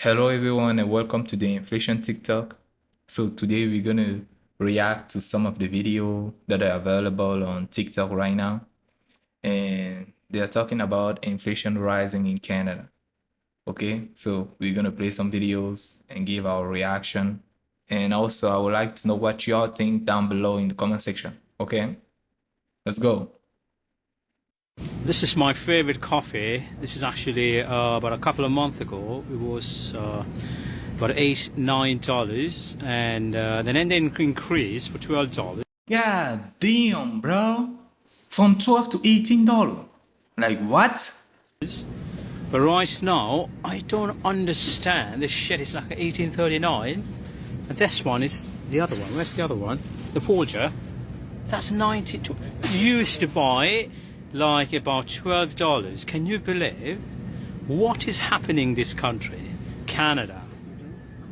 Hello everyone and welcome to the Inflation TikTok. So today we're gonna react to some of the video that are available on TikTok right now. And they are talking about inflation rising in Canada. Okay, so we're gonna play some videos and give our reaction. And also I would like to know what y'all think down below in the comment section. Okay, let's go. This is my favorite coffee. This is actually about a couple of months ago. It was about $8, $9, and then it increased for $12. Yeah, damn, bro. From 12 to $18. Like what? But right now, I don't understand. This shit is like 18.39, and this one is the other one. Where's the other one? The Forger. That's 92. You used to buy like about $12. Can you believe what is happening in this country, Canada?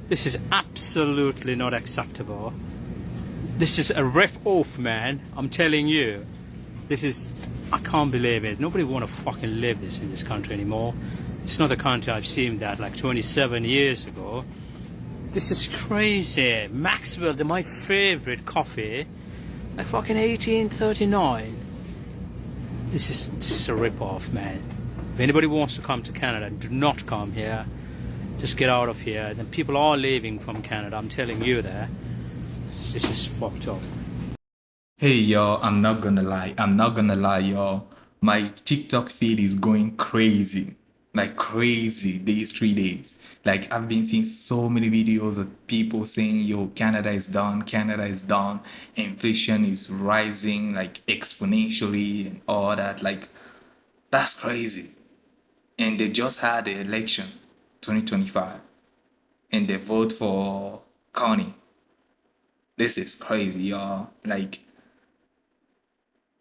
This is absolutely not acceptable. This is a rip-off, man. I'm telling you. This is, I can't believe it. Nobody want to fucking live in this country anymore. It's not the country I've seen that like 27 years ago. This is crazy. Maxwell, my favorite coffee, like fucking 18.39. This is a rip-off, man. If anybody wants to come to Canada, do not come here. Just get out of here. Then people are leaving from Canada. I'm telling you that. This is fucked up. Hey y'all, I'm not gonna lie, y'all. My TikTok feed is going crazy. Like crazy these 3 days. Like I've been seeing so many videos of people saying, yo, Canada is done, inflation is rising like exponentially and all that. Like that's crazy. And they just had the election 2025 and they vote for Carney. This is crazy, y'all. Like,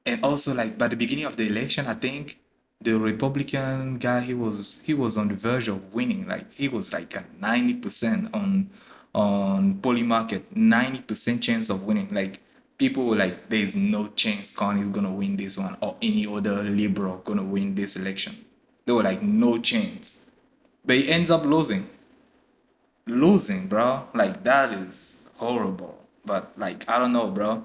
and also like by the beginning of the election, I think the Republican guy he was on the verge of winning. Like he was like at 90% on poly market, 90% chance of winning. Like people were like, there's no chance Carney's gonna win this one or any other liberal gonna win this election. They were like, no chance. But he ends up losing, bro. Like that is horrible. But like I don't know, bro.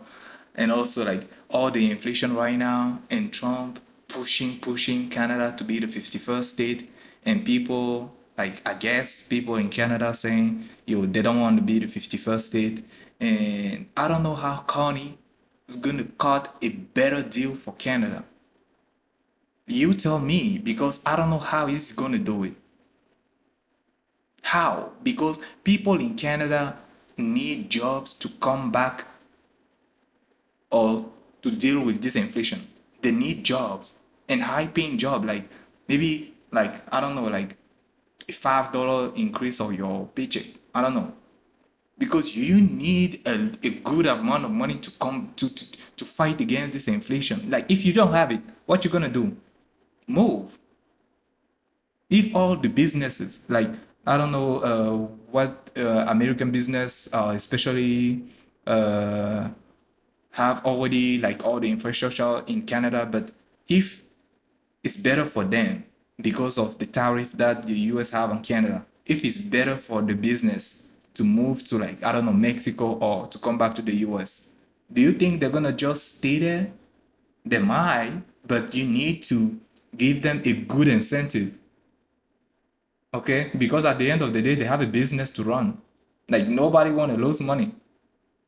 And also like all the inflation right now and Trump pushing Canada to be the 51st state and people like I guess people in Canada saying yo they don't want to be the 51st state and I don't know how Carney is gonna cut a better deal for Canada. You tell me because I don't know how he's gonna do it. How? Because people in Canada need jobs to come back or to deal with this inflation. They need jobs and high paying job like maybe like I don't know like a $5 increase of your paycheck. I don't know. Because you need a good amount of money to come to fight against this inflation. Like if you don't have it, what you gonna do? Move. If all the businesses like I don't know what American business especially uh, have already like all the infrastructure in Canada, but if it's better for them because of the tariff that the US have on Canada, if it's better for the business to move to like I don't know Mexico or to come back to the US, do you think they're gonna just stay there? They might, but you need to give them a good incentive. Okay, because at the end of the day they have a business to run. Like nobody want to lose money.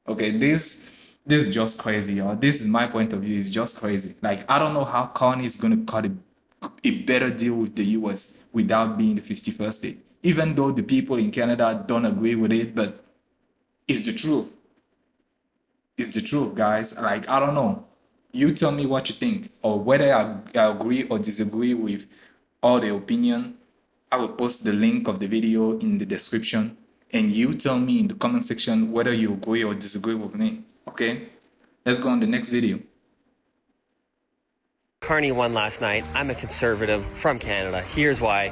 Okay, this is just crazy, y'all. This is my point of view. It's just crazy. Like I don't know how Carney is gonna cut a better deal with the US without being the 51st state. Even though the people in Canada don't agree with it, but it's the truth. It's the truth, guys. Like I don't know. You tell me what you think, or whether I agree or disagree with all the opinion. I will post the link of the video in the description, and you tell me in the comment section whether you agree or disagree with me. Okay, let's go on the next video. Carney won last night. I'm a conservative from Canada. Here's why.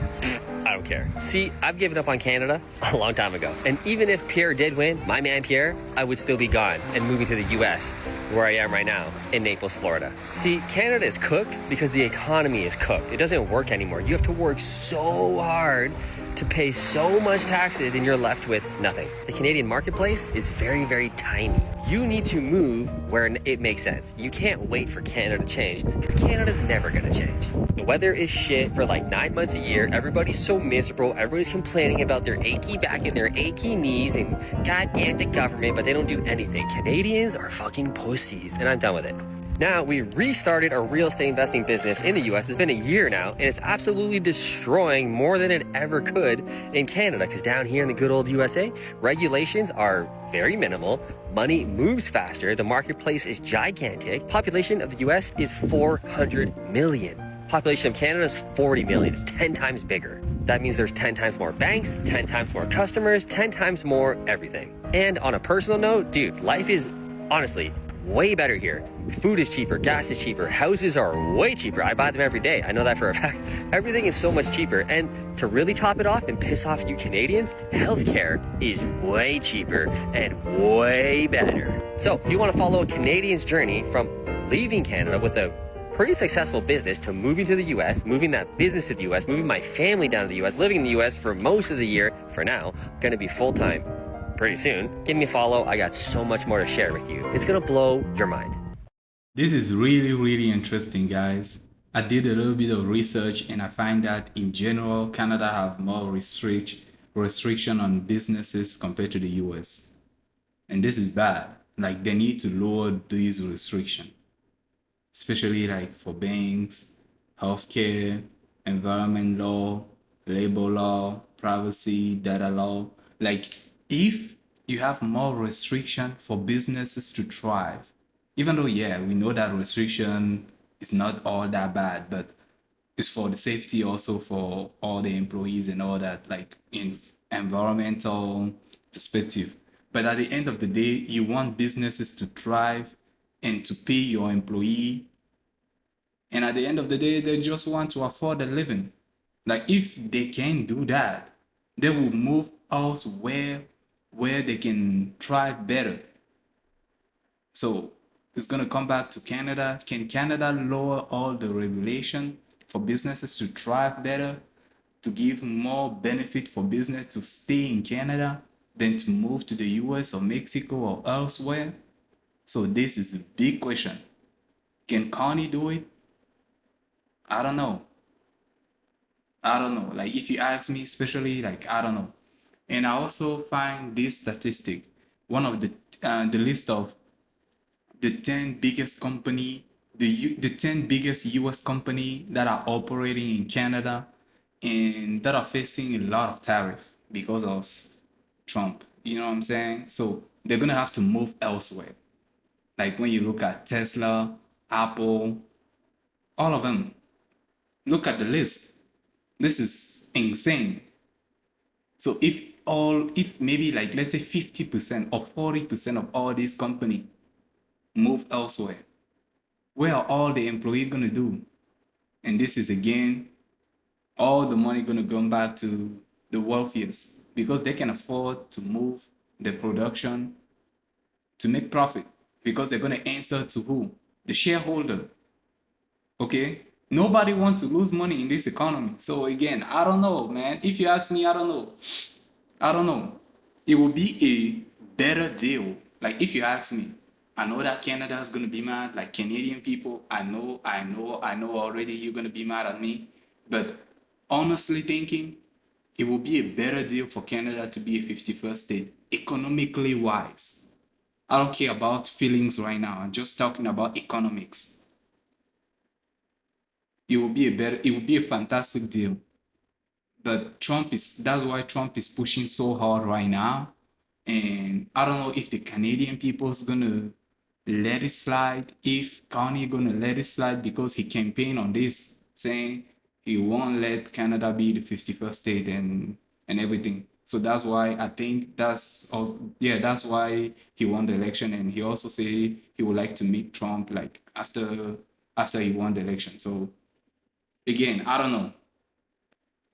I don't care. See, I've given up on Canada a long time ago. And even if Pierre did win, my man Pierre, I would still be gone and moving to the US, where I am right now, in Naples, Florida. See, Canada is cooked because the economy is cooked. It doesn't work anymore. You have to work so hard to pay so much taxes and you're left with nothing. The Canadian marketplace is very, very tiny. You need to move where it makes sense. You can't wait for Canada to change because Canada's never gonna change. The weather is shit for like 9 months a year. Everybody's so miserable. Everybody's complaining about their achy back and their achy knees and goddamn the government, but they don't do anything. Canadians are fucking pussies, and I'm done with it. Now, we restarted our real estate investing business in the US. It's been a year now, and it's absolutely destroying more than it ever could in Canada, because down here in the good old USA, regulations are very minimal, money moves faster, the marketplace is gigantic, population of the US is 400 million. Population of Canada is 40 million, it's 10 times bigger. That means there's 10 times more banks, 10 times more customers, 10 times more everything. And on a personal note, dude, life is honestly way better here. Food is cheaper, gas is cheaper, houses are way cheaper. I buy them every day. I know that for a fact. Everything is so much cheaper. And to really top it off and piss off you Canadians, healthcare is way cheaper and way better. So if you want to follow a Canadian's journey from leaving Canada with a pretty successful business to moving to the US, moving that business to the US, moving my family down to the US, living in the US for most of the year, for now, gonna be full-time pretty soon, give me a follow. I got so much more to share with you. It's gonna blow your mind. This is really, really interesting, guys. I did a little bit of research and I find that in general, Canada have more restriction on businesses compared to the US. And this is bad. Like they need to lower these restrictions, especially like for banks, healthcare, environment law, labor law, privacy, data law. Like if you have more restriction for businesses to thrive, even though, yeah, we know that restriction is not all that bad, but it's for the safety also for all the employees and all that, like in environmental perspective. But at the end of the day, you want businesses to thrive and to pay your employee. And at the end of the day, they just want to afford a living. Like if they can do that, they will move elsewhere where they can thrive better. So it's going to come back to Canada. Can Canada lower all the regulation for businesses to thrive better, to give more benefit for business to stay in Canada than to move to the US or Mexico or elsewhere? So this is the big question. Can Carney do it? I don't know. Like if you ask me, especially, like I don't know. And I also find this statistic, one of the list of the 10 biggest company, the 10 biggest US company that are operating in Canada and that are facing a lot of tariff because of Trump. You know what I'm saying? So they're gonna have to move elsewhere. Like when you look at Tesla, Apple, all of them. Look at the list. This is insane. So if maybe like let's say 50% or 40% of all these companies move elsewhere, where are all the employees gonna do? And this is again, all the money gonna go back to the wealthiest because they can afford to move the production to make profit because they're gonna answer to who? The shareholder. Okay? Nobody wants to lose money in this economy. So again, I don't know, man. If you ask me, I don't know. It will be a better deal. Like if you ask me, I know that Canada is gonna be mad. Like Canadian people, I know already you're gonna be mad at me. But honestly thinking, it will be a better deal for Canada to be a 51st state, economically wise. I don't care about feelings right now. I'm just talking about economics. It will be a fantastic deal. But that's why Trump is pushing so hard right now. And I don't know if the Canadian people is gonna let it slide, if Carney gonna let it slide because he campaigned on this, saying he won't let Canada be the 51st state and everything. So that's why I think that's why he won the election, and he also said he would like to meet Trump like after he won the election. So again, I don't know.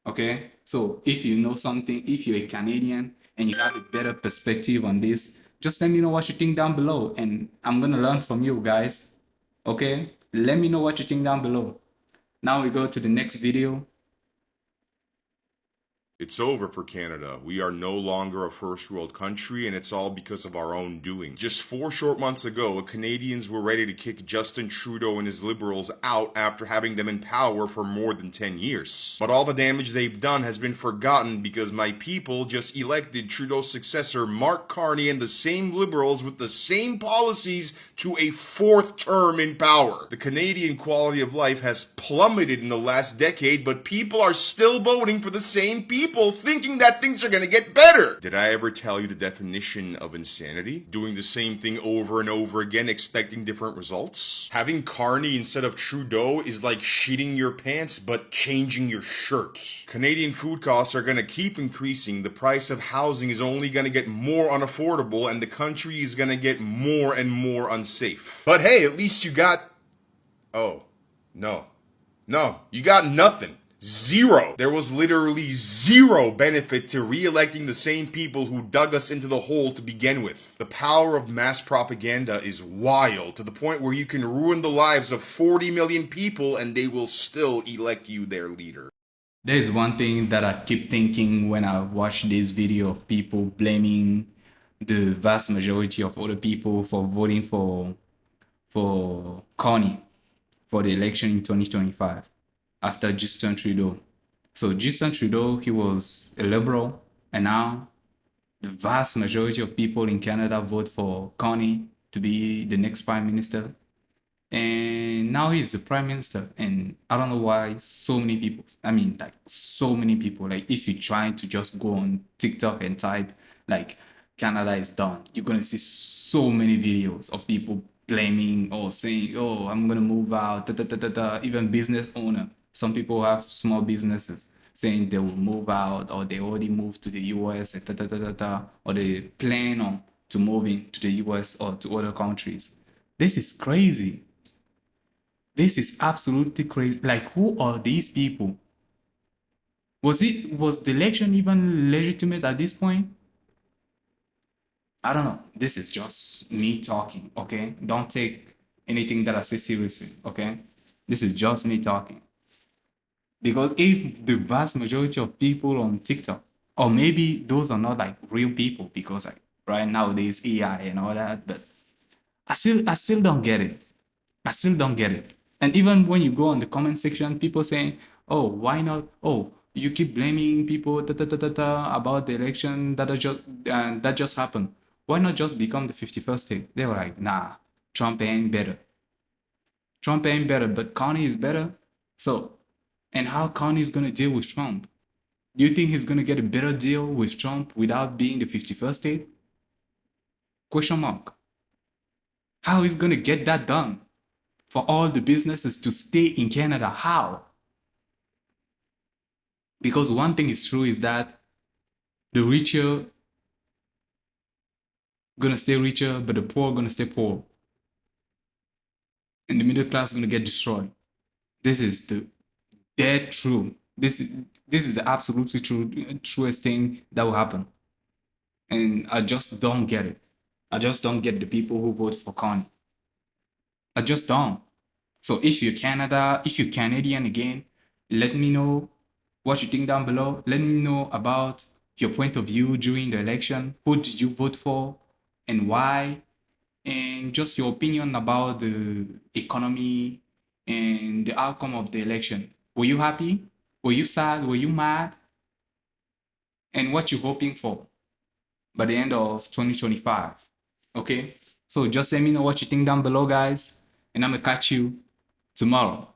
Okay, so if you know something, if you're a Canadian and you have a better perspective on this, just let me know what you think down below, and I'm gonna learn from you guys. Okay, let me know what you think down below. Now we go to the next video. It's over for Canada. We are no longer a first world country, and it's all because of our own doing. Just 4 short months ago, Canadians were ready to kick Justin Trudeau and his Liberals out after having them in power for more than 10 years. But all the damage they've done has been forgotten because my people just elected Trudeau's successor, Mark Carney, and the same Liberals with the same policies to a 4th term in power. The Canadian quality of life has plummeted in the last decade, but people are still voting for the same people, thinking that things are gonna get better. Did I ever tell you the definition of insanity? Doing the same thing over and over again, expecting different results? Having Carney instead of Trudeau is like shitting your pants, but changing your shirt. Canadian food costs are gonna keep increasing, the price of housing is only gonna get more unaffordable, and the country is gonna get more and more unsafe. But hey, at least you got... Oh, no. No, you got nothing. Zero. There was literally zero benefit to re-electing the same people who dug us into the hole to begin with. The power of mass propaganda is wild, to the point where you can ruin the lives of 40 million people and they will still elect you their leader. There's one thing that I keep thinking when I watch this video of people blaming the vast majority of other people for voting for Carney for the election in 2025 after Justin Trudeau. So Justin Trudeau, he was a liberal, and now the vast majority of people in Canada vote for Carney to be the next prime minister. And now he's the prime minister, and I don't know why so many people, so many people, like if you try to just go on TikTok and type like Canada is done, you're gonna see so many videos of people blaming or saying, oh, I'm gonna move out, da, da, da, da, da. Even business owner, some people have small businesses saying they will move out, or they already moved to the US and da, da, da, da, da, or they plan on to moving to the US or to other countries. This is crazy. This is absolutely crazy. Like, who are these people? Was the election even legitimate at this point? I don't know. This is just me talking, okay? Don't take anything that I say seriously, okay? This is just me talking. Because if the vast majority of people on TikTok, or maybe those are not like real people, because like right nowadays AI and all that, but I still don't get it. I still don't get it. And even when you go on the comment section, people saying, oh, why not? Oh, you keep blaming people about the election that just happened. Why not just become the 51st state? They were like, nah, Trump ain't better. Trump ain't better, but Carney is better. So, and how Carney is going to deal with Trump? Do you think he's going to get a better deal with Trump without being the 51st state? Question mark. How is going to get that done? For all the businesses to stay in Canada. How? Because one thing is true is that the richer gonna stay richer, but the poor gonna stay poor. And the middle class gonna get destroyed. This is the dead truth. This is the absolutely truest thing that will happen. And I just don't get it. I just don't get the people who vote for Carney. I just don't. So if you're Canadian again, let me know what you think down below. Let me know about your point of view during the election. Who did you vote for and why? And just your opinion about the economy and the outcome of the election. Were you happy? Were you sad? Were you mad? And what you hoping for by the end of 2025? Okay? So just let me know what you think down below, guys. And I'm going to catch you tomorrow.